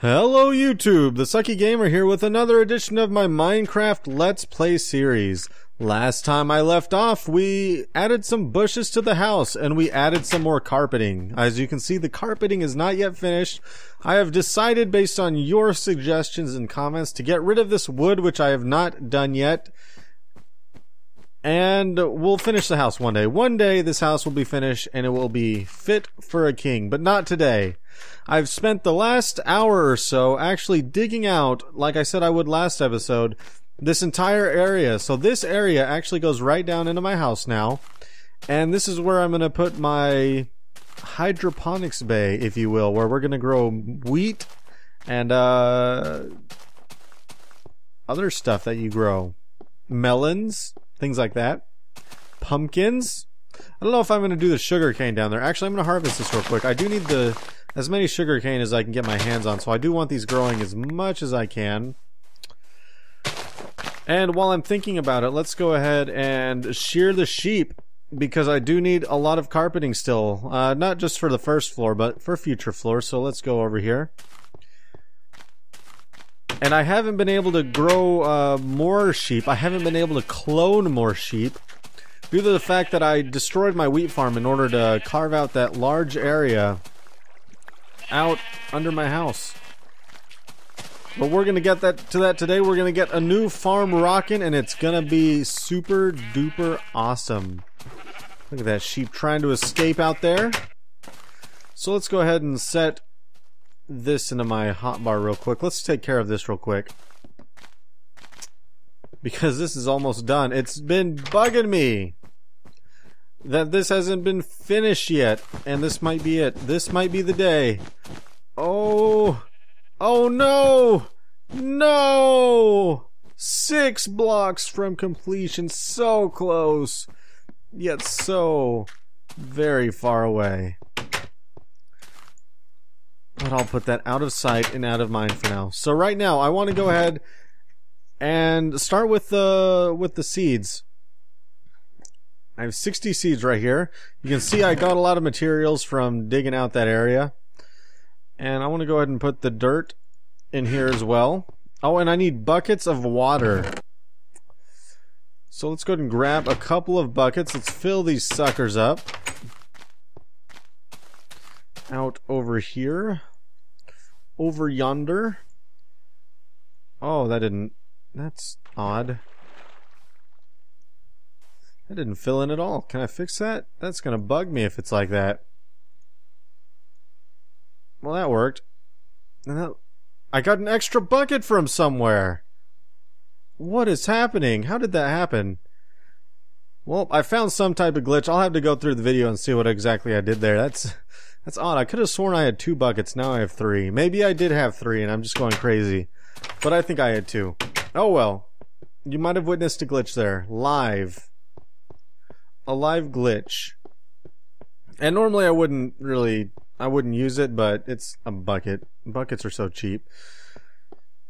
Hello YouTube, the Sucky Gamer here with another edition of my Minecraft Let's Play series. Last time I left off, we added some bushes to the house and we added some more carpeting. As you can see, the carpeting is not yet finished. I have decided, based on your suggestions and comments, to get rid of this wood, which I have not done yet. And we'll finish the house one day. One day this house will be finished and it will be fit for a king, but not today. I've spent the last hour or so actually digging out, like I said I would last episode, this entire area. So this area actually goes right down into my house now. And this is where I'm going to put my hydroponics bay, if you will, where we're going to grow wheat and other stuff that you grow. Melons, things like that. Pumpkins. I don't know if I'm going to do the sugar cane down there. Actually, I'm going to harvest this real quick. I do need as many sugar cane as I can get my hands on, so I do want these growing as much as I can. And while I'm thinking about it, let's go ahead and shear the sheep, because I do need a lot of carpeting still. Not just for the first floor, but for future floors. So let's go over here. And I haven't been able to grow more sheep. I haven't been able to clone more sheep due to the fact that I destroyed my wheat farm in order to carve out that large area out under my house. But we're gonna get to that today. We're gonna get a new farm rocking, and it's gonna be super duper awesome. Look at that sheep trying to escape out there. So let's go ahead and set this into my hotbar real quick. Let's take care of this real quick, because this is almost done. It's been bugging me that this hasn't been finished yet, and this might be it. This might be the day. Oh no! No! 6 blocks from completion. So close, yet so very far away. But I'll put that out of sight and out of mind for now. So right now, I want to go ahead and start with the seeds. I have 60 seeds right here. You can see I got a lot of materials from digging out that area. And I want to go ahead and put the dirt in here as well. Oh, and I need buckets of water. So let's go ahead and grab a couple of buckets. Let's fill these suckers up. Out over here. Over yonder. Oh, that's odd. That didn't fill in at all. Can I fix that? That's gonna bug me if it's like that. Well, that worked. And I got an extra bucket from somewhere. What is happening? How did that happen? Well, I found some type of glitch. I'll have to go through the video and see what exactly I did there. That's odd. I could have sworn I had 2 buckets. Now I have 3. Maybe I did have 3 and I'm just going crazy. But I think I had 2. Oh well. You might have witnessed a glitch there. Live. A live glitch. And normally I wouldn't use it, but it's a bucket. Buckets are so cheap.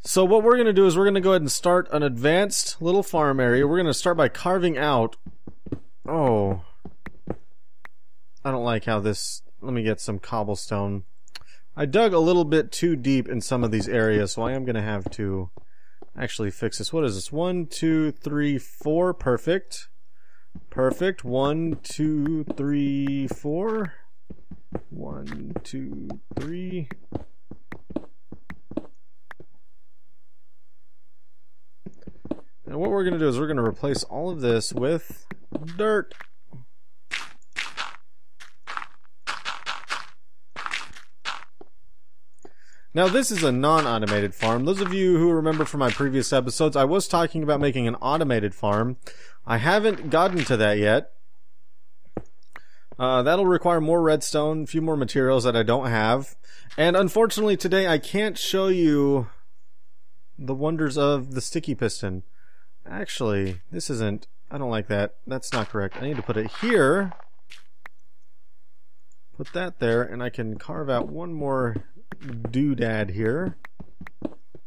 So what we're going to do is we're going to go ahead and start an advanced little farm area. We're going to start by carving out... Oh. I don't like how this... Let me get some cobblestone. I dug a little bit too deep in some of these areas, so I am going to have to actually fix this. What is this? 1, 2, 3, 4. Perfect. Perfect. 1, 2, 3, 4. 1, 2, 3. And what we're going to do is we're going to replace all of this with dirt. Now this is a non-automated farm. Those of you who remember from my previous episodes, I was talking about making an automated farm. I haven't gotten to that yet. That'll require more redstone, a few more materials that I don't have. And unfortunately today I can't show you the wonders of the sticky piston. Actually, this isn't... I don't like that. That's not correct. I need to put it here. Put that there, and I can carve out one more doodad here.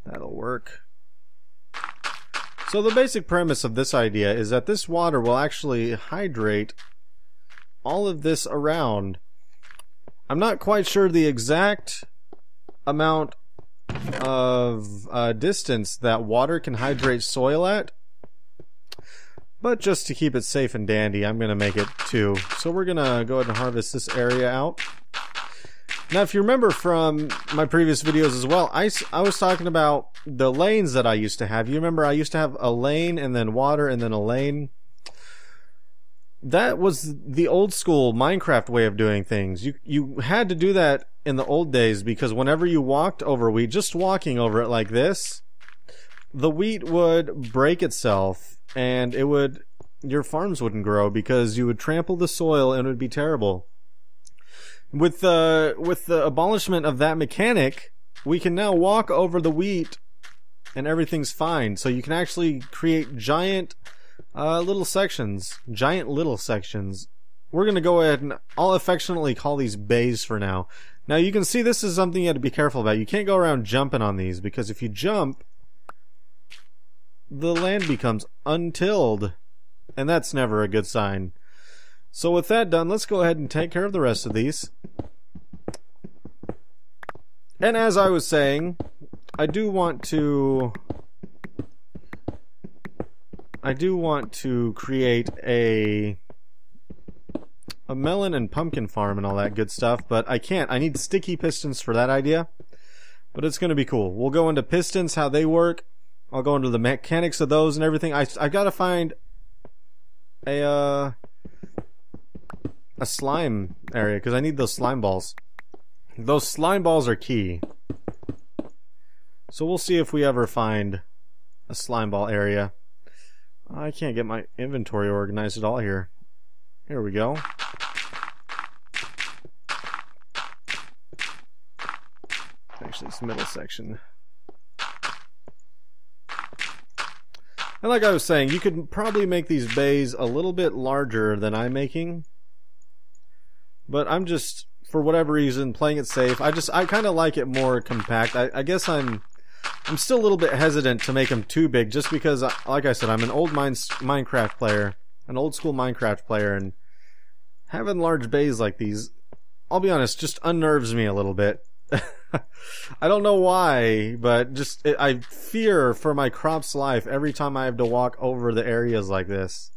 That'll work. So the basic premise of this idea is that this water will actually hydrate all of this around. I'm not quite sure the exact amount of distance that water can hydrate soil at. But just to keep it safe and dandy, I'm going to make it 2. So we're going to go ahead and harvest this area out. Now, if you remember from my previous videos as well, I was talking about the lanes that I used to have. You remember I used to have a lane and then water and then a lane. That was the old school Minecraft way of doing things. You had to do that in the old days because whenever you walked over wheat, just walking over it like this, the wheat would break itself and your farms wouldn't grow because you would trample the soil and it would be terrible. With the abolishment of that mechanic, we can now walk over the wheat and everything's fine. So you can actually create giant little sections. We're going to go ahead and I'll affectionately call these bays for now. Now you can see this is something you have to be careful about. You can't go around jumping on these because if you jump, the land becomes untilled. And that's never a good sign. So with that done, let's go ahead and take care of the rest of these. And as I was saying, I do want to create a melon and pumpkin farm and all that good stuff, but I can't. I need sticky pistons for that idea. But it's going to be cool. We'll go into pistons, how they work. I'll go into the mechanics of those and everything. I've got to find a slime area because I need those slime balls. Those slime balls are key. So we'll see if we ever find a slime ball area. I can't get my inventory organized at all here. Here we go. Actually, this middle section. And like I was saying, you could probably make these bays a little bit larger than I'm making. But I'm just, for whatever reason, playing it safe. I kind of like it more compact. I guess I'm still a little bit hesitant to make them too big, just because, like I said, I'm an old Minecraft player, an old school Minecraft player, and having large bays like these, I'll be honest, just unnerves me a little bit. I don't know why, but just I fear for my crop's life every time I have to walk over the areas like this.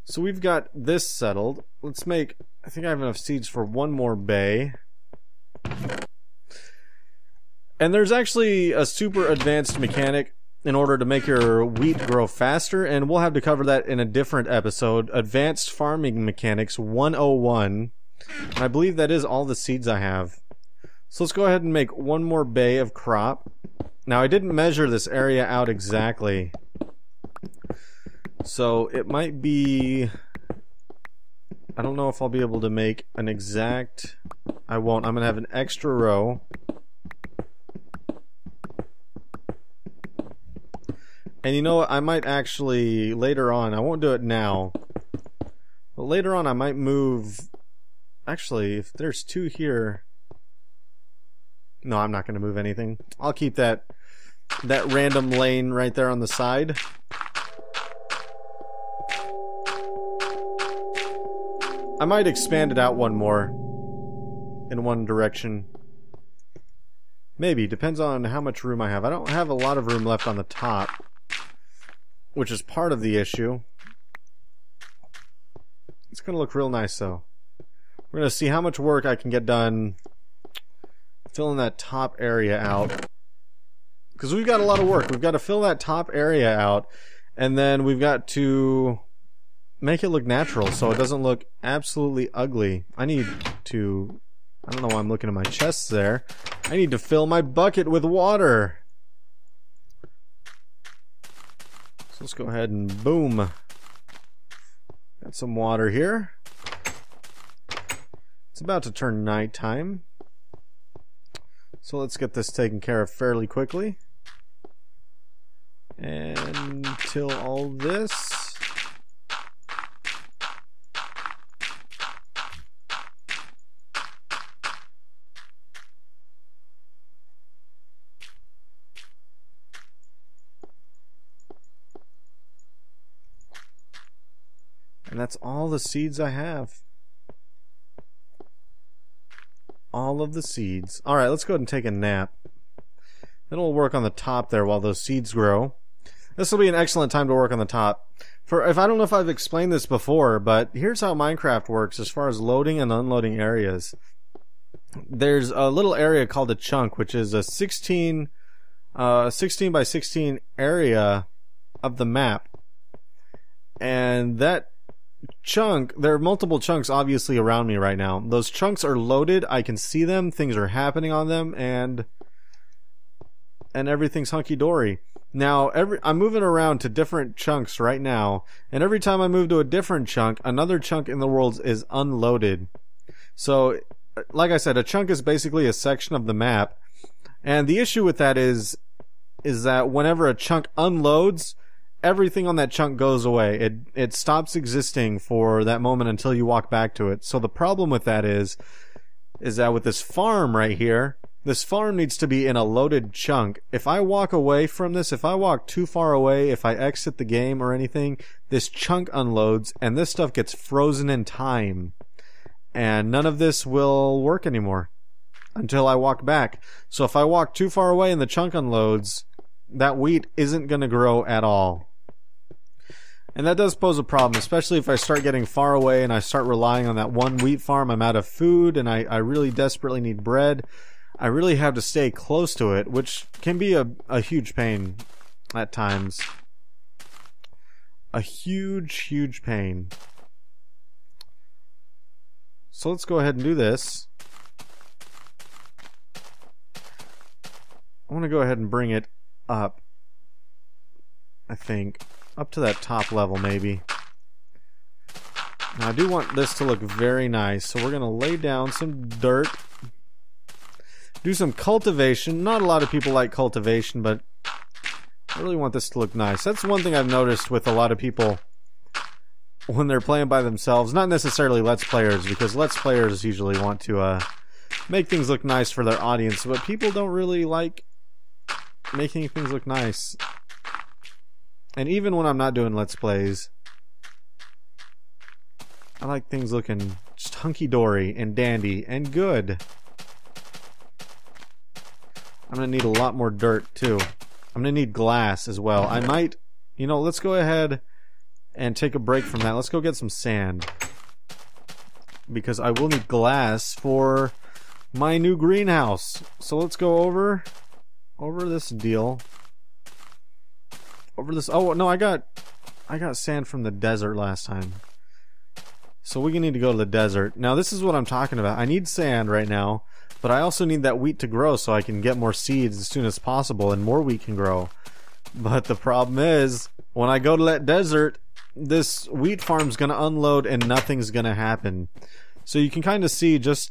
So we've got this settled. Let's make, I think I have enough seeds for one more bay. And there's actually a super advanced mechanic in order to make your wheat grow faster, and we'll have to cover that in a different episode. Advanced Farming Mechanics 101. I believe that is all the seeds I have. So let's go ahead and make one more bay of crop. Now I didn't measure this area out exactly, so it might be, I don't know if I'll be able to make an exact, I won't. I'm gonna have an extra row. And you know what, I might actually later on, I won't do it now, but later on I might move. Actually, if there's 2 here, no, I'm not going to move anything. I'll keep that random lane right there on the side. I might expand it out one more in one direction. Maybe, depends on how much room I have. I don't have a lot of room left on the top, which is part of the issue. It's going to look real nice though. We're going to see how much work I can get done filling that top area out. Because we've got a lot of work. We've got to fill that top area out, and then we've got to make it look natural so it doesn't look absolutely ugly. I need to, I don't know why I'm looking at my chests there. I need to fill my bucket with water. So let's go ahead and boom. Got some water here. It's about to turn nighttime, so let's get this taken care of fairly quickly. And till all this. And that's all the seeds I have. all of the seeds. Alright, let's go ahead and take a nap. Then we'll work on the top there while those seeds grow. This will be an excellent time to work on the top. I don't know if I've explained this before, but here's how Minecraft works as far as loading and unloading areas. There's a little area called a chunk, which is a 16 by 16 area of the map. And that chunk, there are multiple chunks obviously around me right now. Those chunks are loaded, I can see them, things are happening on them, and everything's hunky-dory. Now, I'm moving around to different chunks right now, and every time I move to a different chunk, another chunk in the world is unloaded. So, like I said, a chunk is basically a section of the map, and the issue with that is that whenever a chunk unloads, everything on that chunk goes away. It stops existing for that moment until you walk back to it. So the problem with that is that with this farm right here, this farm needs to be in a loaded chunk. If I walk away from this, if I walk too far away, if I exit the game or anything, this chunk unloads and this stuff gets frozen in time. And none of this will work anymore until I walk back. So if I walk too far away and the chunk unloads, that wheat isn't going to grow at all. And that does pose a problem, especially if I start getting far away and I start relying on that one wheat farm. I'm out of food and I really desperately need bread. I really have to stay close to it, which can be a huge pain at times. A huge pain. So let's go ahead and do this. I want to go ahead and bring it up, I think. Up to that top level, maybe. Now, I do want this to look very nice, so we're going to lay down some dirt. Do some cultivation. Not a lot of people like cultivation, but I really want this to look nice. That's one thing I've noticed with a lot of people when they're playing by themselves. Not necessarily Let's Players, because Let's Players usually want to make things look nice for their audience, but people don't really like making things look nice. And even when I'm not doing Let's Plays, I like things looking just hunky-dory and dandy and good. I'm going to need a lot more dirt, too. I'm going to need glass as well. I might, let's go ahead and take a break from that. Let's go get some sand. Because I will need glass for my new greenhouse. So let's go over this deal. Oh no, I got sand from the desert last time. So we need to go to the desert. Now this is what I'm talking about. I need sand right now, but I also need that wheat to grow so I can get more seeds as soon as possible and more wheat can grow. But the problem is, when I go to that desert, this wheat farm's gonna unload and nothing's gonna happen. So you can kind of see just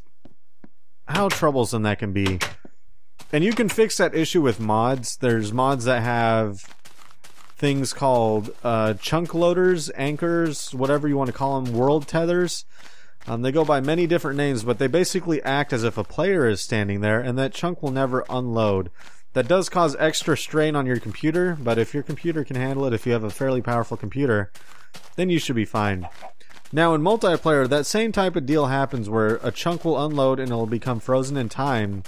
how troublesome that can be. And you can fix that issue with mods. There's mods that have things called chunk loaders, anchors, whatever you want to call them, world tethers. They go by many different names, but they basically act as if a player is standing there, and that chunk will never unload. That does cause extra strain on your computer, but if your computer can handle it, if you have a fairly powerful computer, then you should be fine. Now in multiplayer, that same type of deal happens where a chunk will unload and it will become frozen in time.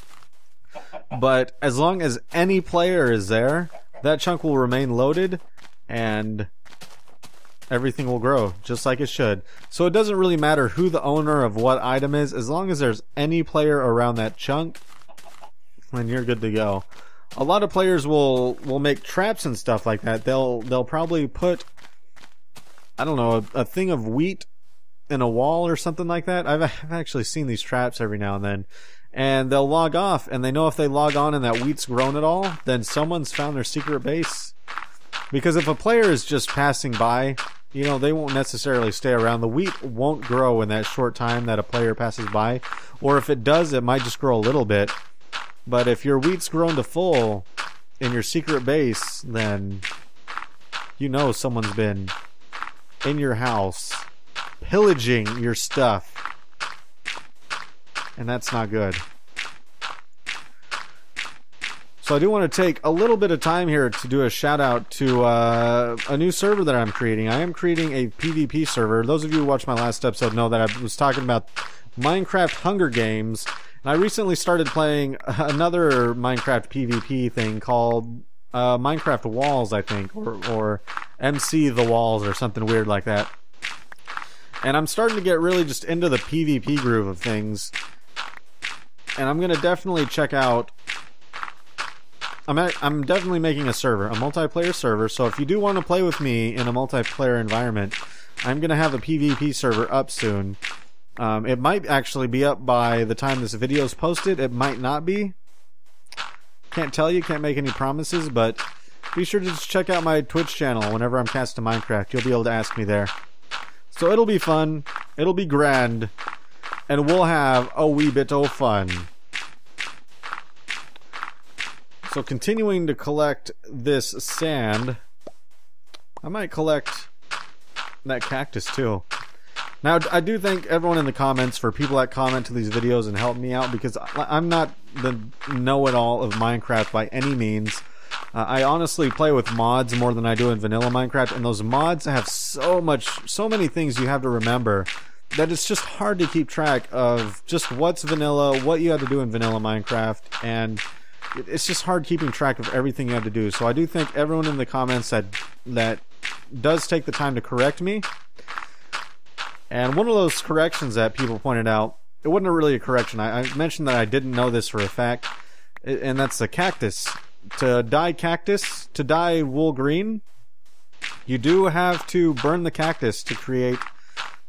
But as long as any player is there, that chunk will remain loaded and everything will grow just like it should. So it doesn't really matter who the owner of what item is, as long as there's any player around that chunk, then you're good to go. A lot of players will make traps and stuff like that. They'll probably put, I don't know, a thing of wheat in a wall or something like that. I've actually seen these traps every now and then. And they'll log off, and they know if they log on and that wheat's grown at all, then someone's found their secret base. Because if a player is just passing by, they won't necessarily stay around. The wheat won't grow in that short time that a player passes by. Or if it does, it might just grow a little bit. But if your wheat's grown to full in your secret base, then someone's been in your house pillaging your stuff. And that's not good. So I do want to take a little bit of time here to do a shout out to a new server that I'm creating. I am creating a PvP server. Those of you who watched my last episode know that I was talking about Minecraft Hunger Games. And I recently started playing another Minecraft PvP thing called Minecraft Walls, I think, or MC the Walls or something weird like that. And I'm starting to get really just into the PvP groove of things. And I'm gonna definitely check out. I'm definitely making a server, a multiplayer server. So if you do want to play with me in a multiplayer environment, I'm gonna have a PvP server up soon. It might actually be up by the time this video is posted. It might not be. Can't tell you, can't make any promises, but be sure to just check out my Twitch channel whenever I'm casting Minecraft. You'll be able to ask me there. So it'll be fun, it'll be grand, and we'll have a wee bit of fun. So continuing to collect this sand, I might collect that cactus too. Now, I do thank everyone in the comments for people that comment to these videos and help me out, because I'm not the know-it-all of Minecraft by any means. I honestly play with mods more than I do in vanilla Minecraft, and those mods have so many things you have to remember that it's just hard to keep track of just what's vanilla, what you have to do in vanilla Minecraft, and it's just hard keeping track of everything you have to do. So I do thank everyone in the comments that does take the time to correct me. And one of those corrections that people pointed out, it wasn't really a correction. I mentioned that I didn't know this for a fact, and that's the cactus. To dye cactus, to dye wool green, you do have to burn the cactus to create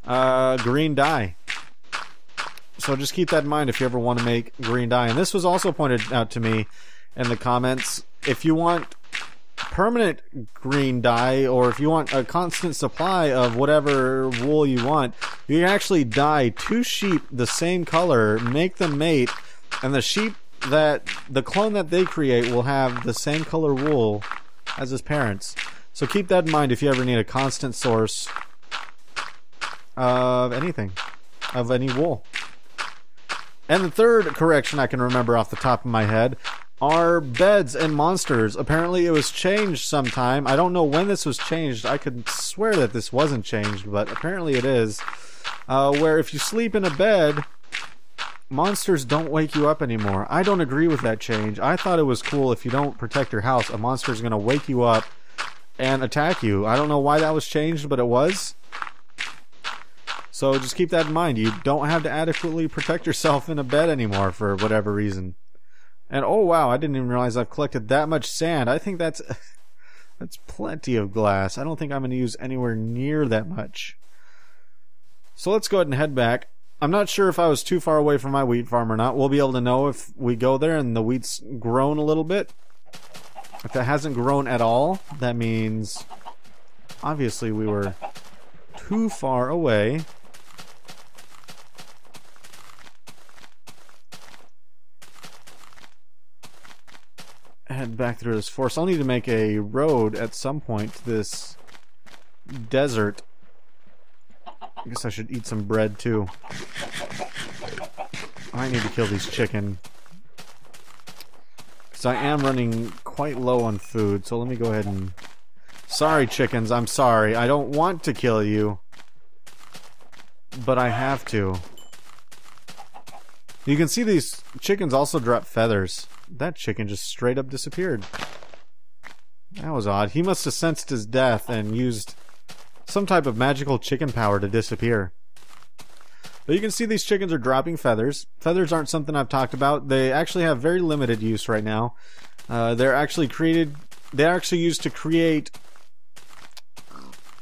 green dye. So just keep that in mind if you ever want to make green dye. And this was also pointed out to me in the comments. If you want permanent green dye, or if you want a constant supply of whatever wool you want, you can actually dye 2 sheep the same color, make them mate, and the sheep that the clone that they create will have the same color wool as his parents. So keep that in mind if you ever need a constant source of anything, of any wool. And the third correction I can remember off the top of my head are beds and monsters. Apparently it was changed sometime. I don't know when this was changed. I could swear that this wasn't changed, but apparently it is. Where if you sleep in a bed, monsters don't wake you up anymore. I don't agree with that change. I thought it was cool if you don't protect your house, a monster is going to wake you up and attack you. I don't know why that was changed, but it was. So just keep that in mind. You don't have to adequately protect yourself in a bed anymore for whatever reason. And oh wow, I didn't even realize I've collected that much sand. I think that's plenty of glass. I don't think I'm going to use anywhere near that much. So let's go ahead and head back. I'm not sure if I was too far away from my wheat farm or not. We'll be able to know if we go there and the wheat's grown a little bit. If it hasn't grown at all, that means obviously we were too far away. Head back through this forest. I'll need to make a road at some point to this desert. I guess I should eat some bread too. I need to kill these chicken, because I am running quite low on food. So let me go ahead and... Sorry chickens, I'm sorry. I don't want to kill you, but I have to. You can see these chickens also drop feathers. That chicken just straight up disappeared. That was odd. He must have sensed his death and used some type of magical chicken power to disappear. But you can see these chickens are dropping feathers. Feathers aren't something I've talked about. They actually have very limited use right now. They're actually used to create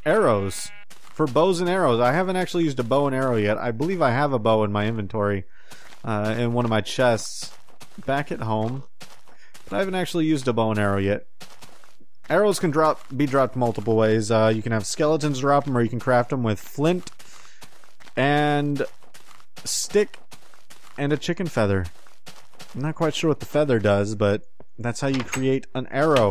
arrows. For bows and arrows. I haven't actually used a bow and arrow yet. I believe I have a bow in my inventory. In one of my chests back at home, but I haven't actually used a bow and arrow yet. Arrows can be dropped multiple ways. You can have skeletons drop them, or you can craft them with flint and stick and a chicken feather. I'm not quite sure what the feather does, but that's how you create an arrow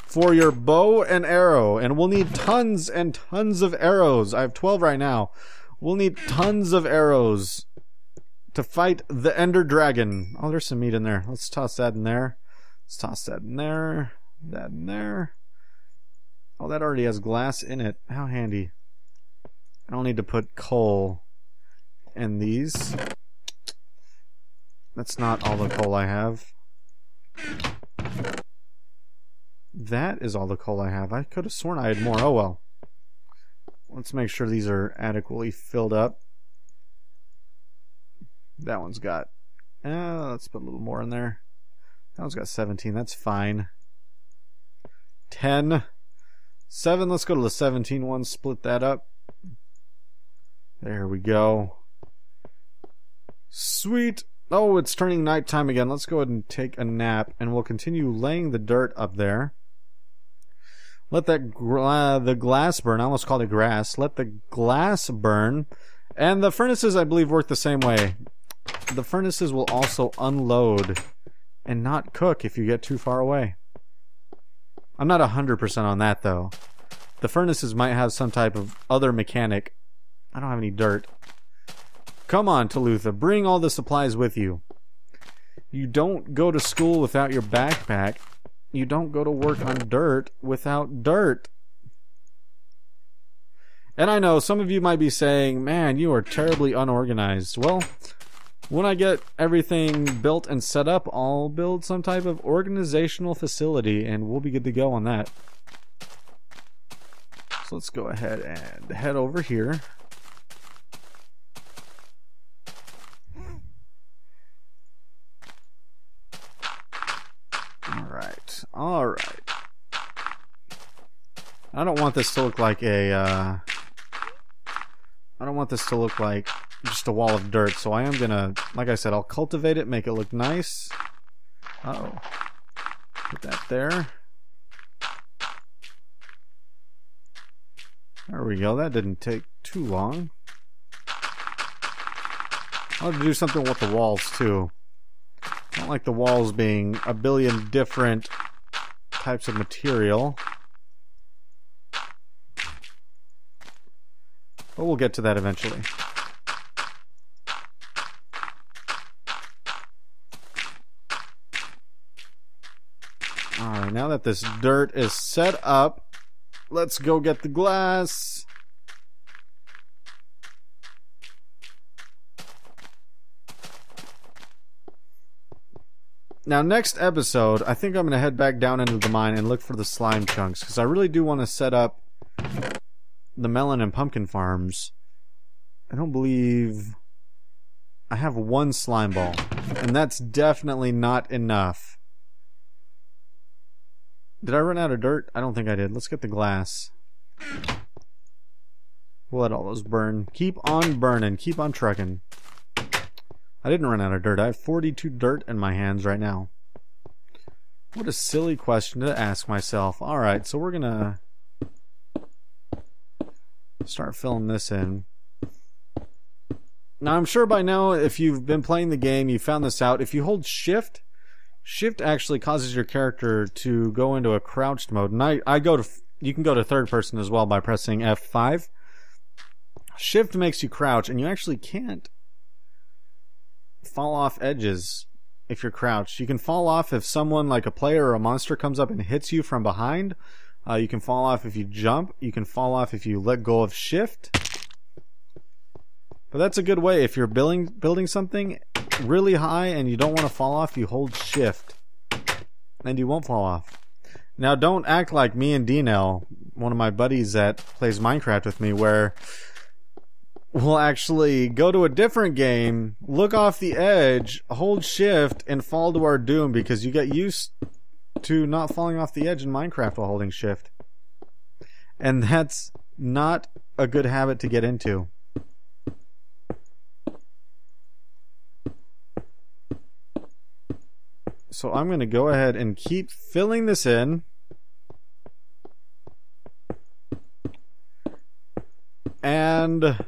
for your bow and arrow. And we'll need tons and tons of arrows. I have 12 right now. We'll need tons of arrows to fight the Ender Dragon. Oh, there's some meat in there. Let's toss that in there. Let's toss that in there. That in there. Oh, that already has glass in it. How handy. I don't need to put coal in these. That's not all the coal I have. That is all the coal I have. I could have sworn I had more. Oh well. Let's make sure these are adequately filled up. That one's got... let's put a little more in there. That one's got 17. That's fine. 10. 7. Let's go to the 17 one. Split that up. There we go. Sweet. Oh, it's turning nighttime again. Let's go ahead and take a nap, and we'll continue laying the dirt up there. Let that the glass burn. I almost called it grass. Let the glass burn. And the furnaces, I believe, work the same way. The furnaces will also unload and not cook if you get too far away. I'm not 100% on that, though. The furnaces might have some type of other mechanic. I don't have any dirt. Come on, Talutha. Bring all the supplies with you. You don't go to school without your backpack. You don't go to work on dirt without dirt. And I know some of you might be saying, man, you are terribly unorganized. Well, when I get everything built and set up, I'll build some type of organizational facility and we'll be good to go on that. So let's go ahead and head over here. Alright. I don't want this to look like a, I don't want this to look like just a wall of dirt, so I am gonna, like I said, I'll cultivate it, make it look nice. Uh-oh. Put that there. There we go, that didn't take too long. I'll have to do something with the walls, too. I don't like the walls being a billion different types of material. But we'll get to that eventually. Alright, now that this dirt is set up, let's go get the glass. Now, next episode, I think I'm going to head back down into the mine and look for the slime chunks, because I really do want to set up the melon and pumpkin farms. I don't believe I have one slime ball, and that's definitely not enough. Did I run out of dirt? I don't think I did. Let's get the glass. We'll let all those burn. Keep on burning. Keep on trucking. I didn't run out of dirt. I have 42 dirt in my hands right now. What a silly question to ask myself. Alright, so we're gonna start filling this in. Now, I'm sure by now, if you've been playing the game, you found this out. If you hold Shift, Shift actually causes your character to go into a crouched mode. And you can go to third person as well by pressing F5. Shift makes you crouch, and you actually can't fall off edges if you're crouched. You can fall off if someone like a player or a monster comes up and hits you from behind. You can fall off if you jump. You can fall off if you let go of Shift. But that's a good way. If you're building something really high and you don't want to fall off, you hold Shift and you won't fall off. Now, don't act like me and Dnell, one of my buddies that plays Minecraft with me, where we'll actually go to a different game, look off the edge, hold Shift, and fall to our doom because you get used to not falling off the edge in Minecraft while holding Shift. And that's not a good habit to get into. So I'm going to go ahead and keep filling this in. And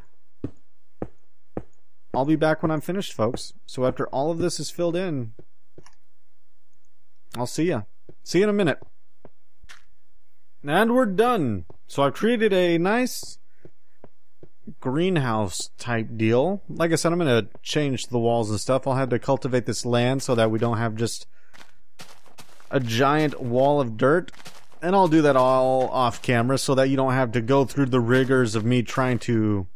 I'll be back when I'm finished, folks. So after all of this is filled in, I'll see ya. See you in a minute. And we're done. So I've created a nice greenhouse type deal. Like I said, I'm going to change the walls and stuff. I'll have to cultivate this land so that we don't have just a giant wall of dirt. And I'll do that all off camera so that you don't have to go through the rigors of me trying to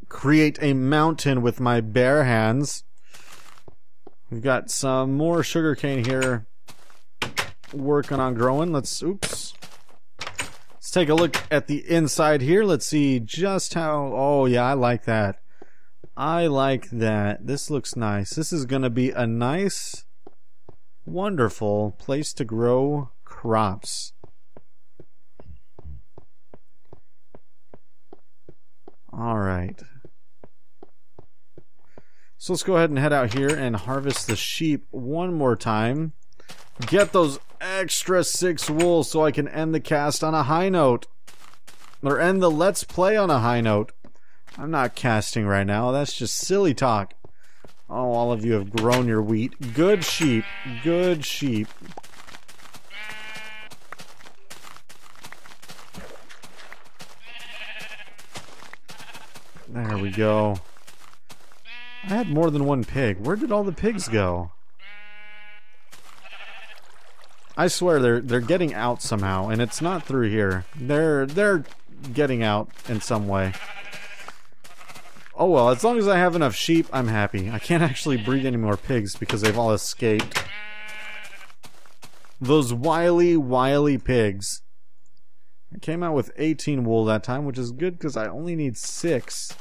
create a mountain with my bare hands. We've got some more sugarcane here working on growing. Let's take a look at the inside here. Let's see just how... Oh, yeah, I like that. I like that. This looks nice. This is going to be a nice, wonderful place to grow crops. All right. So let's go ahead and head out here and harvest the sheep one more time. Get those extra 6 wool so I can end the cast on a high note. Or end the Let's Play on a high note. I'm not casting right now. That's just silly talk. Oh, all of you have grown your wheat. Good sheep. Good sheep. There we go. I had more than one pig. Where did all the pigs go? I swear they're getting out somehow, and it's not through here. They're getting out in some way. Oh well, as long as I have enough sheep, I'm happy. I can't actually breed any more pigs because they've all escaped. Those wily pigs. I came out with 18 wool that time, which is good because I only need 6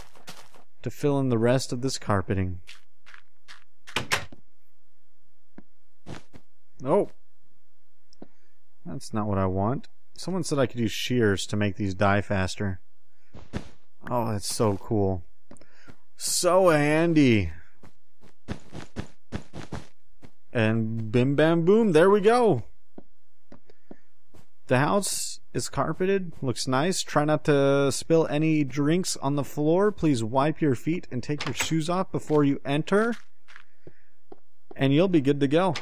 to fill in the rest of this carpeting. Oh. That's not what I want. Someone said I could use shears to make these die faster. Oh, that's so cool. So handy. And bim bam boom, there we go. The house is carpeted, looks nice. Try not to spill any drinks on the floor. Please wipe your feet and take your shoes off before you enter. And you'll be good to go.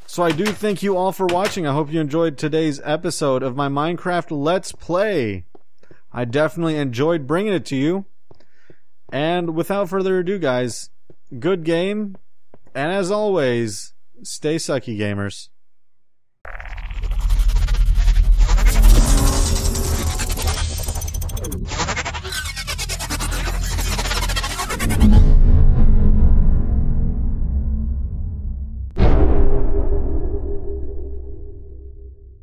So I do thank you all for watching. I hope you enjoyed today's episode of my Minecraft Let's Play. I definitely enjoyed bringing it to you. And without further ado, guys, good game. And as always, stay sucky, gamers.